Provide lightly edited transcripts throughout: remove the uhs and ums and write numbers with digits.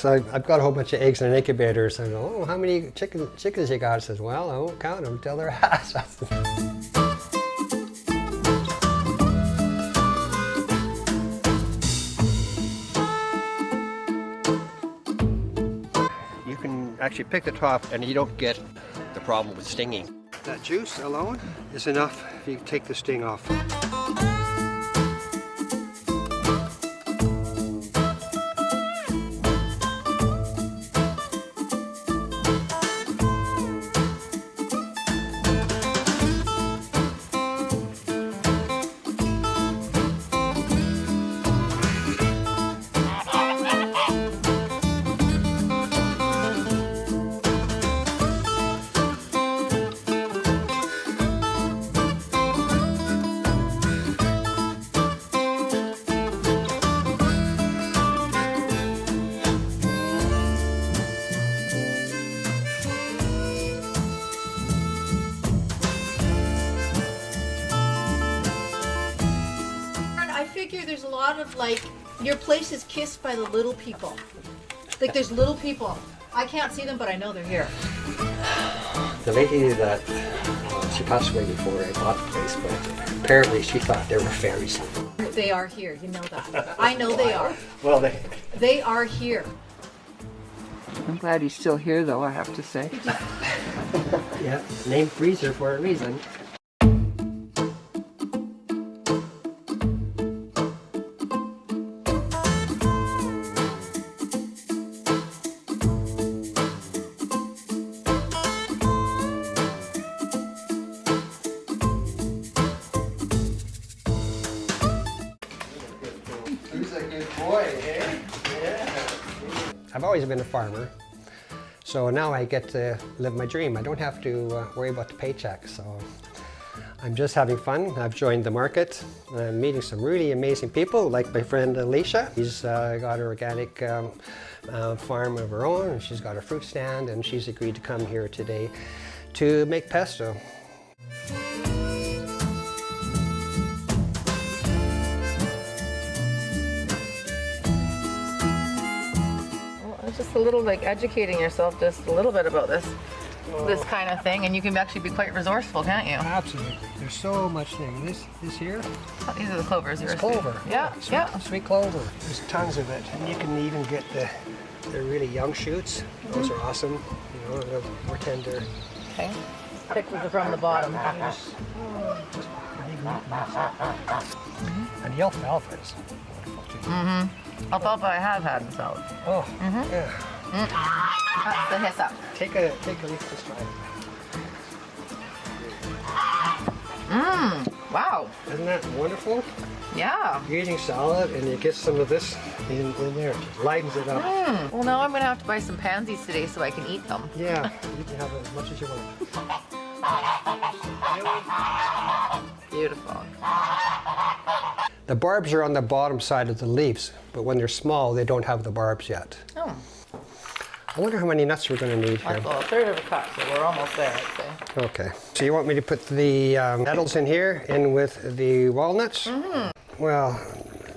So I've got a whole bunch of eggs in an incubator. So I go, oh, how many chickens you got? I says, well, I won't count them till they're hatched. You can actually pick the top and you don't get the problem with stinging. That juice alone is enough if you take the sting off. There's a lot of like, your place is kissed by the little people. Like there's little people. I can't see them, but I know they're here. The lady that, she passed away before I bought the place, but apparently she thought there were fairies. They are here, you know that. I know they are. Well, they are here. I'm glad he's still here though, I have to say. Yeah, named Freezer for a reason. I've always been a farmer, so now I get to live my dream. I don't have to worry about the paycheck, so I'm just having fun. I've joined the market. I'm meeting some really amazing people, like my friend Alicia. She's got her organic farm of her own, and she's got a fruit stand, and she's agreed to come here today to make pesto. Just a little like educating yourself just a little bit about this kind of thing, and you can actually be quite resourceful, can't you? Absolutely. There's so much thing. This here. These are the clovers. It's clover. Yeah, yeah. Sweet clover. There's tons of it, and you can even get the really young shoots. Those are awesome. You know, they're more tender. Okay. Pick from the bottom. And the alfalfa is wonderful too. Alfalfa I have had in salad. Oh, yeah. That's the hyssop. Take a leaf, just try it. Wow. Isn't that wonderful? Yeah. You're eating salad and you get some of this in there. It lightens it up. Well, now I'm going to have to buy some pansies today so I can eat them. Yeah, you can have as much as you want. Beautiful. The barbs are on the bottom side of the leaves, but when they're small, they don't have the barbs yet. Oh. I wonder how many nuts we're going to need here. Well, a third of a cup, so we're almost there, I'd say. Okay. So you want me to put the nettles in here, in with the walnuts? Well,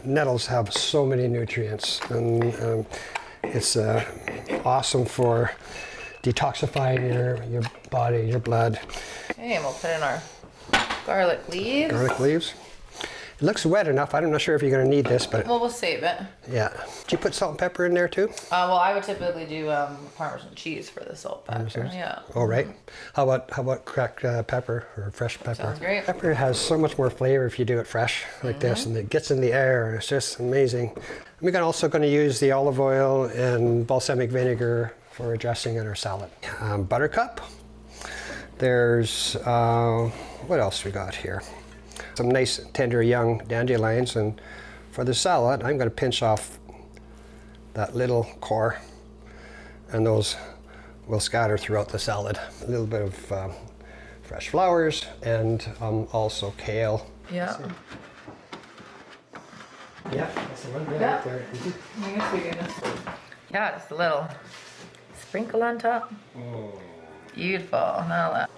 nettles have so many nutrients, and it's awesome for detoxifying your body, your blood. Okay, and we'll put in our garlic leaves. Garlic leaves. It looks wet enough. I'm not sure if you're going to need this, but Well, we'll save it. yeah. Do you put salt and pepper in there too? Well, I would typically do Parmesan cheese for the salt pepper. Yeah. All right. How about cracked pepper or fresh pepper? Sounds great. Pepper has so much more flavor if you do it fresh like this, and it gets in the air. And it's just amazing. We're also going to use the olive oil and balsamic vinegar for a dressing in our salad. Buttercup. There's what else we got here? Some nice tender young dandelions, and for the salad I'm going to pinch off that little core, and those will scatter throughout the salad. A little bit of fresh flowers, and also kale. Yeah. Yeah, that's the one Yeah. right there. Yeah, just a little sprinkle on top. Beautiful. Now that.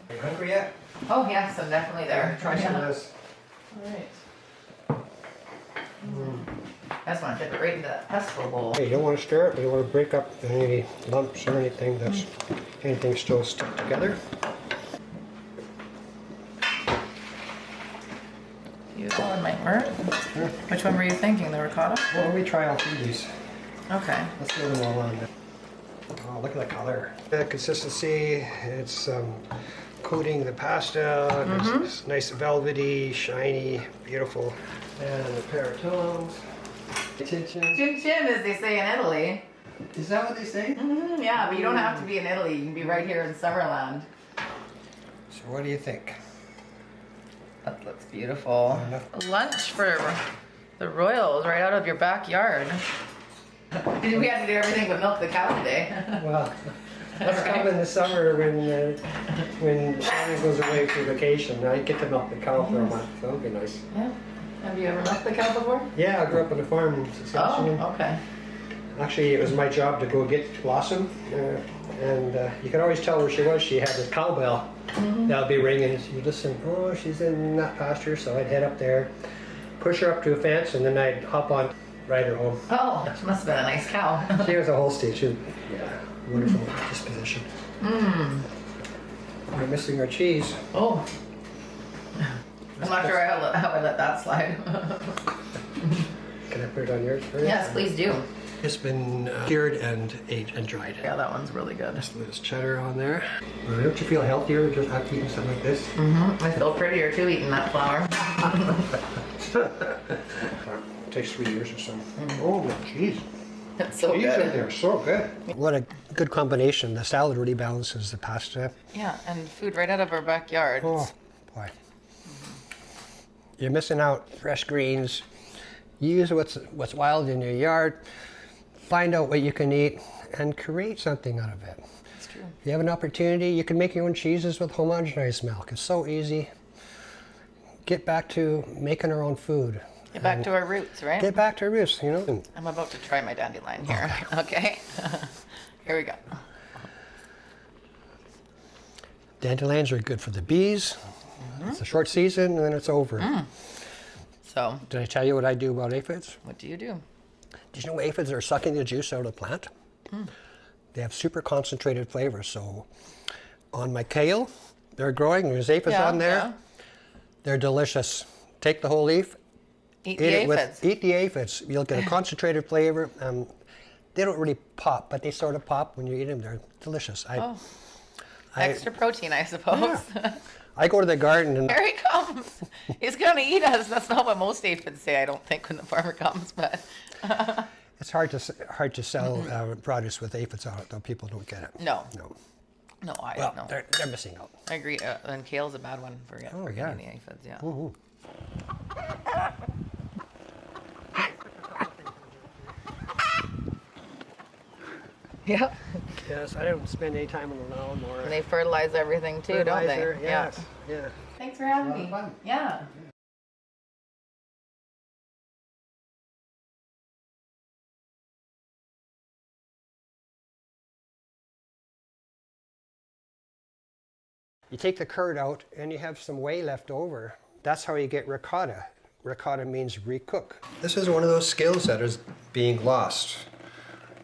Are you hungry yet? Oh yes, I'm definitely there. Try some of this. All right. I just want to dip it right into that pesto bowl. Hey, you don't want to stir it, but you want to break up any lumps or anything that's anything still stuck together. Beautiful, it might work. Which one were you thinking, the ricotta? Well, let me try all three of these. Okay. Let's throw them all on there. Oh, look at the color. The consistency, it's coating the pasta. It's nice velvety, shiny, beautiful. And a pair of tongs. Chin chin. Chin chin, as they say in Italy. Is that what they say? Yeah, but you don't have to be in Italy. You can be right here in Summerland. So what do you think? That looks beautiful. Lunch for the royals right out of your backyard. We had to do everything but milk the cow today. Well, let's come in the summer when Shannon goes away for vacation. I get to milk the cow for a month. So that'll be nice. Yeah. Have you ever milked the cow before? Yeah, I grew up on a farm in Saskatchewan. Oh, okay. Actually, it was my job to go get Blossom, and you could always tell where she was. She had this cowbell that would be ringing, and you'd listen, oh, she's in that pasture, so I'd head up there, push her up to a fence, and then I'd hop on, ride her home. Oh, she must have been a nice cow. She was a Holstein. She was, yeah, wonderful disposition. We're missing our cheese. Oh. I'm not sure how I let that slide. Can I put it on yours first? Yes, please do. It's been cured and aged and dried. Yeah, that one's really good. Just a little cheddar on there. Well, don't you feel healthier just after eating something like this? I feel prettier too eating that flour. It takes 3 years or so. Oh, my cheese. It's so Cheese in good. there, so good. What a good combination. The salad really balances the pasta. Yeah, and food right out of our backyard. Oh, boy. You're missing out. Fresh greens. Use what's wild in your yard. Find out what you can eat and create something out of it. It's true. If you have an opportunity, you can make your own cheeses with homogenized milk. It's so easy. Get back to making our own food. Get back to our roots, right? Get back to our roots, you know. I'm about to try my dandelion here. Okay. Here we go. Dandelions are good for the bees. It's a short season and then it's over. So, Did I tell you what I do about aphids? what do you do? Did you know aphids are sucking the juice out of the plant? They have super concentrated flavor. So on my kale, they're growing. There's aphids on there. Yeah. They're delicious. Take the whole leaf. Eat the aphids. Eat the aphids. You'll get a concentrated flavor. They don't really pop, but they sort of pop when you eat them. They're delicious. Extra protein, I suppose. I go to the garden and Here he comes. He's going to eat us. That's not what most aphids say, I don't think, when the farmer comes. But it's hard to sell produce with aphids on it, though. People don't get it. No. No. no, Well, no. they're missing out. I agree. And kale's a bad one for getting the aphids. Yeah. Yeah. Yes, I don't spend any time on the lawnmower. And they fertilize everything too, don't they? Fertilizer, yes, yeah. Thanks for having It's a me. lot of fun. Yeah. You take the curd out and you have some whey left over. That's how you get ricotta. Ricotta means recook. This is one of those skills that is being lost.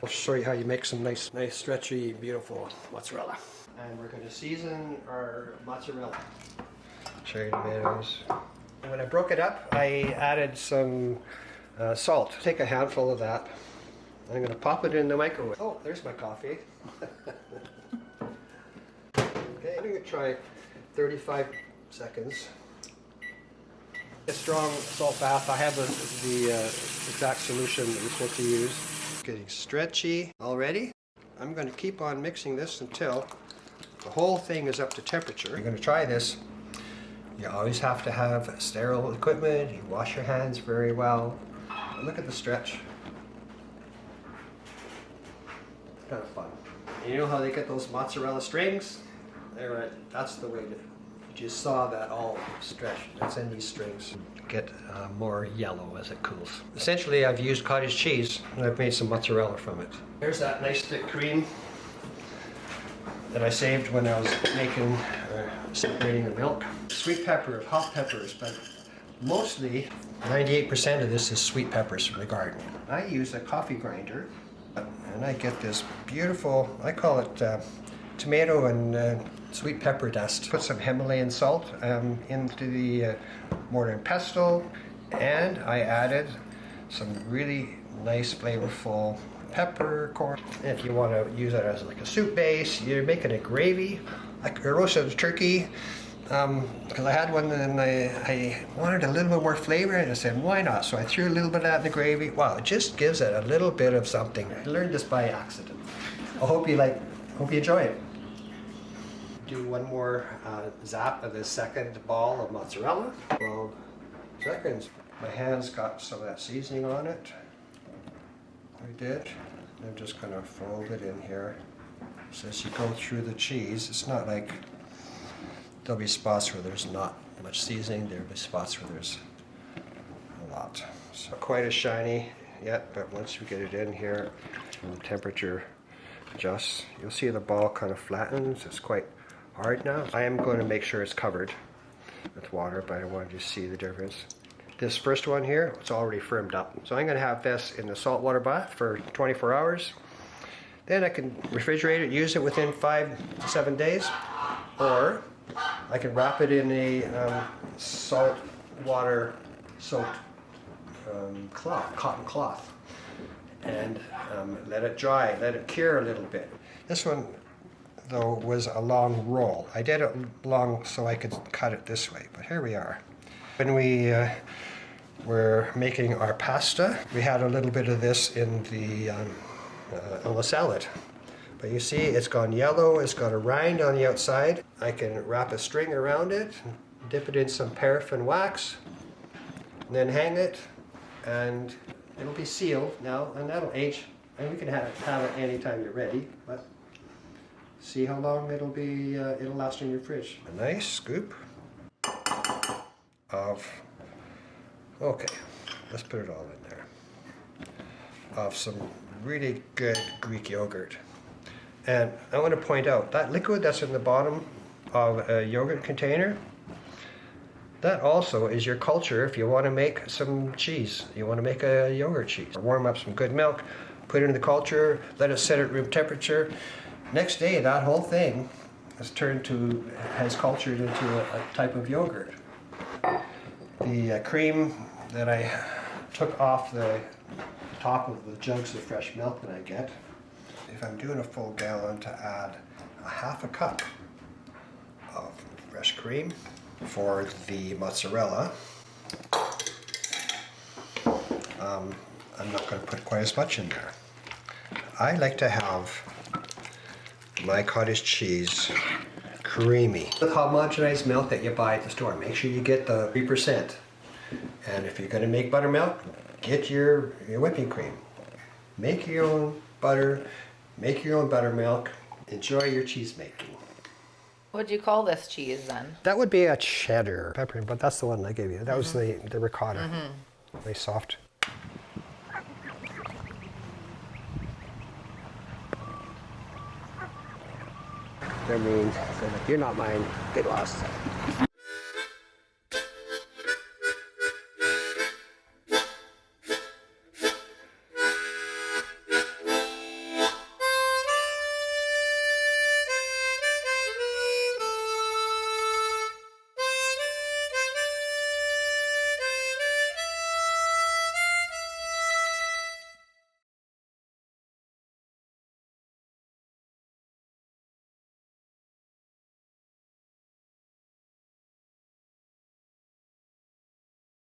I'll show you how you make some nice stretchy, beautiful mozzarella. And we're going to season our mozzarella. Cherry tomatoes. And when I broke it up, I added some salt. Take a handful of that. I'm going to pop it in the microwave. Oh, there's my coffee. Okay, I'm going to try 35 seconds. A strong salt bath. I have the exact solution that you're supposed to use. Getting stretchy already. I'm going to keep on mixing this until the whole thing is up to temperature. You're going to try this. You always have to have sterile equipment. You wash your hands very well. And look at the stretch. It's kind of fun. And you know how they get those mozzarella strings? That's the way to. You just saw that all stretched. That's in these strings. Get more yellow as it cools. Essentially, I've used cottage cheese and I've made some mozzarella from it. Here's that nice thick cream that I saved when I was making separating the milk. Sweet peppers, hot peppers, but Mostly, 98% of this is sweet peppers from the garden. I use a coffee grinder, and I get this beautiful, I call it tomato and sweet pepper dust. Put some Himalayan salt into the mortar and pesto, and I added some really nice flavorful peppercorn. If you want to use it as like a soup base, you're making a gravy, like a roasted turkey. Because I had one and I wanted a little bit more flavor, and I said, why not? So I threw a little bit of that in the gravy. Wow, it just gives it a little bit of something. I learned this by accident. I hope you enjoy it. Do one more zap of the second ball of mozzarella. 12 seconds. My hand's got some of that seasoning on it. I did. I'm just going to fold it in here. So as you go through the cheese, it's not like there'll be spots where there's not much seasoning. There'll be spots where there's a lot. So quite as shiny yet, but once you get it in here and the temperature adjusts, you'll see the ball kind of flattens. It's quite hard now. I am going to make sure it's covered with water, but I wanted you to see the difference. This first one here, it's already firmed up. So I'm going to have this in the saltwater bath for 24 hours. Then I can refrigerate it, use it within 5 to 7 days, or I can wrap it in a salt water soaked cloth, cotton cloth, and let it dry, let it cure a little bit. This one, though, was a long roll. I did it long so I could cut it this way, but here we are. When we were making our pasta, we had a little bit of this in the salad. But you see, it's gone yellow, it's got a rind on the outside. I can wrap a string around it, dip it in some paraffin wax, and then hang it, and it'll be sealed now, and that'll age. And you can have it anytime you're ready, but see how long it'll last in your fridge. A nice scoop of, okay, let's put it all in there, of some really good Greek yogurt. And I want to point out that liquid that's in the bottom of a yogurt container, that also is your culture if you want to make some cheese. You want to make a yogurt cheese. Warm up some good milk, put it in the culture, let it sit at room temperature. Next day, that whole thing has cultured into a type of yogurt. The cream that I took off the top of the jugs of fresh milk that I get, if I'm doing a full gallon, to add a half a cup of fresh cream. For the mozzarella, I'm not going to put quite as much in there. I like to have my cottage cheese creamy. The homogenized milk that you buy at the store, make sure you get the 3%. And if you're going to make buttermilk, get your whipping cream. Make your own butter, make your own buttermilk, enjoy your cheese making. What do you call this cheese then? That would be a cheddar pepper, but that's the one I gave you. That was the ricotta. Very soft. They're mean. They're like, you're not mine. They lost.